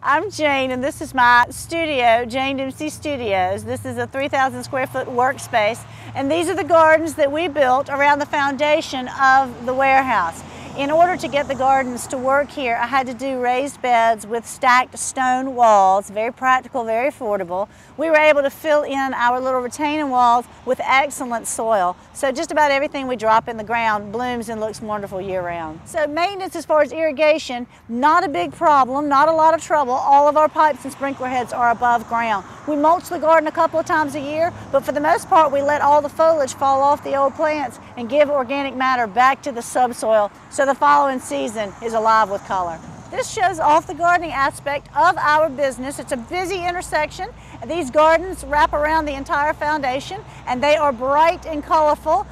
I'm Jane, and this is my studio, Jane Dempsey Studios. This is a 3,000 square foot workspace, and these are the gardens that we built around the foundation of the warehouse. In order to get the gardens to work here, I had to do raised beds with stacked stone walls. Very practical, very affordable. We were able to fill in our little retaining walls with excellent soil. So just about everything we drop in the ground blooms and looks wonderful year-round. So maintenance as far as irrigation, not a big problem, not a lot of trouble. All of our pipes and sprinkler heads are above ground. We mulch the garden a couple of times a year, but for the most part we let all the foliage fall off the old plants and give organic matter back to the subsoil, so the following season is alive with color. This shows off the gardening aspect of our business. It's a busy intersection. These gardens wrap around the entire foundation, and they are bright and colorful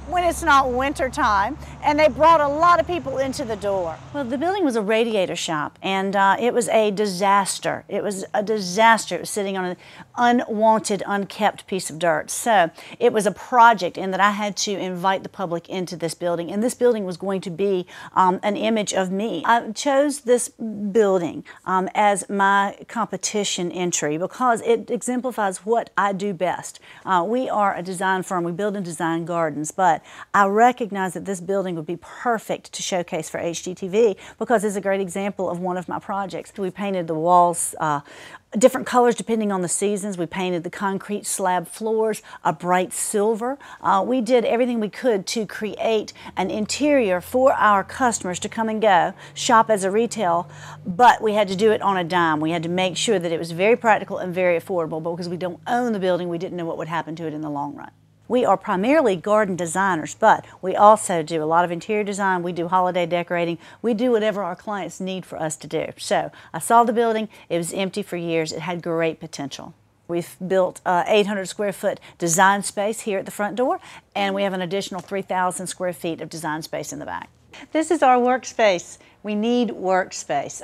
when it's not winter time, and they brought a lot of people into the door. Well, the building was a radiator shop, and it was a disaster. It was a disaster. It was sitting on an unwanted, unkept piece of dirt. So it was a project in that I had to invite the public into this building, and this building was going to be an image of me. I chose this building as my competition entry because it exemplifies what I do best. We are a design firm. We build and design gardens, but I recognize that this building would be perfect to showcase for HGTV because it's a great example of one of my projects. We painted the walls different colors depending on the seasons. We painted the concrete slab floors a bright silver. We did everything we could to create an interior for our customers to come and go, shop as a retail, but we had to do it on a dime. We had to make sure that it was very practical and very affordable, but because we don't own the building, we didn't know what would happen to it in the long run. We are primarily garden designers, but we also do a lot of interior design. We do holiday decorating. We do whatever our clients need for us to do. So I saw the building. It was empty for years. It had great potential. We've built 800 square foot design space here at the front door, and we have an additional 3,000 square feet of design space in the back. This is our workspace. We need workspace.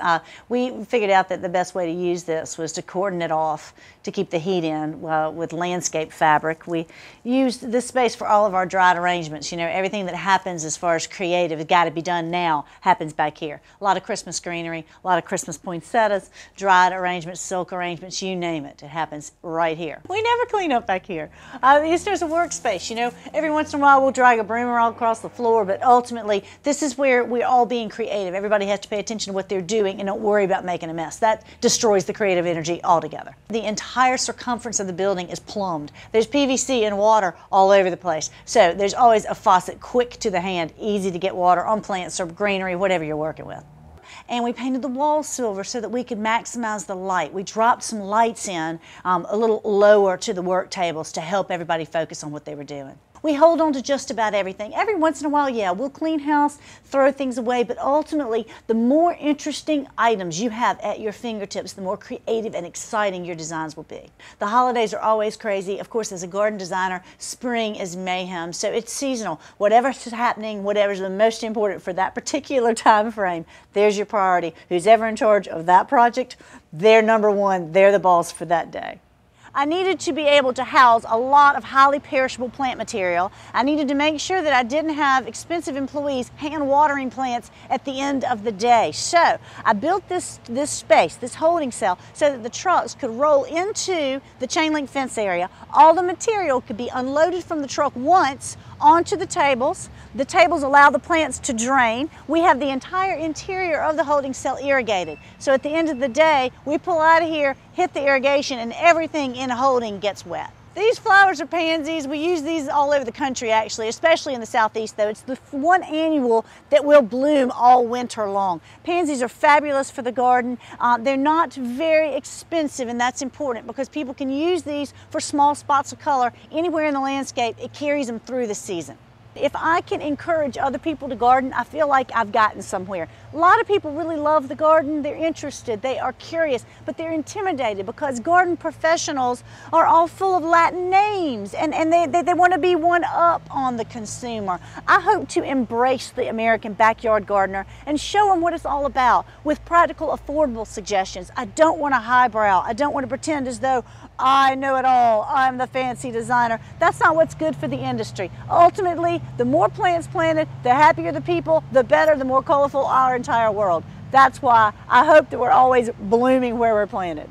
We figured out that the best way to use this was to cordon it off to keep the heat in with landscape fabric. We used this space for all of our dried arrangements. You know, everything that happens as far as creative has got to be done now happens back here. A lot of Christmas greenery, a lot of Christmas poinsettias, dried arrangements, silk arrangements, you name it. It happens right here. We never clean up back here. There's a workspace. You know, every once in a while we'll drag a broom all across the floor, but ultimately this is where we're all being creative. Everybody has to pay attention to what they're doing and don't worry about making a mess. That destroys the creative energy altogether. The entire circumference of the building is plumbed. There's PVC and water all over the place. So there's always a faucet, quick to the hand, easy to get water on plants or greenery, whatever you're working with. And we painted the walls silver so that we could maximize the light. We dropped some lights in a little lower to the work tables to help everybody focus on what they were doing. We hold on to just about everything. Every once in a while, yeah, we'll clean house, throw things away, but ultimately, the more interesting items you have at your fingertips, the more creative and exciting your designs will be. The holidays are always crazy. Of course, as a garden designer, spring is mayhem, so it's seasonal. Whatever's happening, whatever's the most important for that particular time frame, there's your priority. Who's ever in charge of that project, they're number one, they're the boss for that day. I needed to be able to house a lot of highly perishable plant material. I needed to make sure that I didn't have expensive employees hand watering plants at the end of the day. So I built this space, this holding cell, so that the trucks could roll into the chain link fence area. All the material could be unloaded from the truck once onto the tables. The tables allow the plants to drain. We have the entire interior of the holding cell irrigated. So at the end of the day, we pull out of here, hit the irrigation, and everything in a holding gets wet. These flowers are pansies. We use these all over the country actually, especially in the southeast though. It's the one annual that will bloom all winter long. Pansies are fabulous for the garden. They're not very expensive, and that's important because people can use these for small spots of color anywhere in the landscape. It carries them through the season. If I can encourage other people to garden, I feel like I've gotten somewhere. A lot of people really love the garden, they're interested, they are curious, but they're intimidated because garden professionals are all full of Latin names and they want to be one up on the consumer. I hope to embrace the American backyard gardener and show them what it's all about with practical, affordable suggestions. I don't want to highbrow. I don't want to pretend as though I know it all, I'm the fancy designer. That's not what's good for the industry. Ultimately, the more plants planted, the happier the people, the better, the more colorful our entire world. That's why I hope that we're always blooming where we're planted.